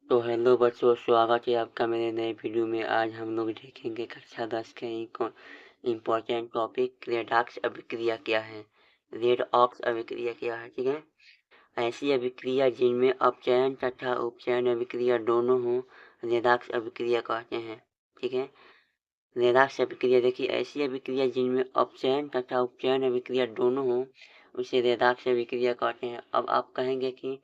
तो हेलो बच्चों, स्वागत है आपका मेरे नए वीडियो में। आज हम लोग देखेंगे कक्षा 10 के इम्पोर्टेंट टॉपिक रेडॉक्स अभिक्रिया क्या है। रेडॉक्स अभिक्रिया क्या है, ठीक है। ऐसी अभिक्रिया जिनमें अपचयन तथा उपचयन अभिक्रिया दोनों हों, रेडॉक्स अभिक्रिया कहते हैं, ठीक है। रेडॉक्स अभिक्रिया देखिए, ऐसी अभिक्रिया जिनमें अपचयन तथा उपचयन अभिक्रिया दोनों हों उसे रेडॉक्स अभिक्रिया कहते हैं। अब आप कहेंगे कि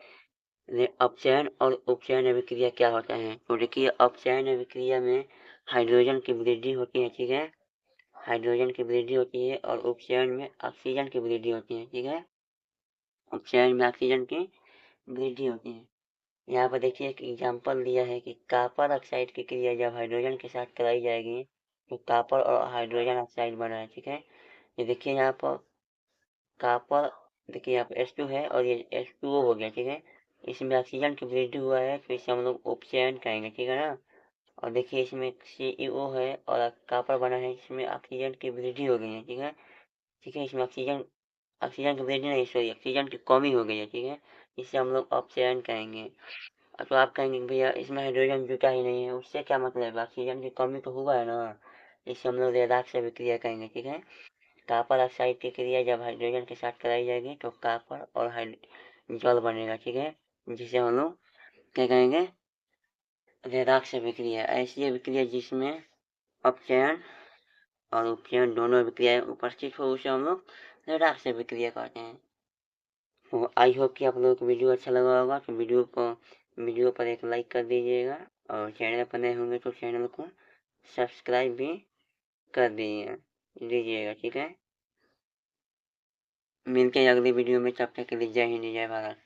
अपचयन और उपचयन अभिक्रिया क्या होता है। तो देखिए, अपचयन अभिक्रिया में हाइड्रोजन की वृद्धि होती है, ठीक है। हाइड्रोजन की वृद्धि होती है और उपचयन में ऑक्सीजन की वृद्धि होती है, ठीक है। उपचयन में ऑक्सीजन की वृद्धि होती है। यहाँ पर देखिए एक एग्जाम्पल दिया है कि कॉपर ऑक्साइड की क्रिया जब हाइड्रोजन के साथ कराई जाएगी तो कॉपर और हाइड्रोजन ऑक्साइड बना है, ठीक है। ये देखिए यहाँ पर कॉपर, देखिए यहाँ पर H2 है और ये H2O हो गया, ठीक है। इसमें ऑक्सीजन की वृद्धि हुआ है तो इसे हम लोग उपचयन कहेंगे, ठीक है ना। और देखिए इसमें CeO है और कॉपर बना है, इसमें ऑक्सीजन की वृद्धि हो गई है, ठीक है। ठीक है, इसमें ऑक्सीजन ऑक्सीजन की वृद्धि नहीं, सॉरी, ऑक्सीजन की कमी हो गई है, ठीक है। इसे हम लोग अपचयन कहेंगे। तो आप कहेंगे कि भैया इसमें हाइड्रोजन जुटा ही नहीं है, उससे क्या मतलब है, ऑक्सीजन की कमी तो हुआ है ना। इसे हम लोग रेडॉक्स अभिक्रिया कहेंगे, ठीक है। कॉपर ऑक्साइड की क्रिया जब हाइड्रोजन के साथ कराई जाएगी तो कॉपर और जल बनेगा, ठीक है। जिसे हम लोग क्या कहेंगे, रेडॉक्स अभिक्रिया। ऐसी अभिक्रिया जिसमें अपचयन और उपचयन दोनों अभिक्रियाएं उपस्थित हो उसे हम लोग रेडॉक्स अभिक्रिया कहते हैं। तो आई होप कि आप लोगों को वीडियो अच्छा लगा होगा। तो वीडियो पर एक लाइक कर दीजिएगा और चैनल पर नए होंगे तो चैनल को सब्सक्राइब भी कर दीजिएगा, ठीक है। मिलते हैं अगली वीडियो में, तब तक के लिए जय हिंद, जय भारत।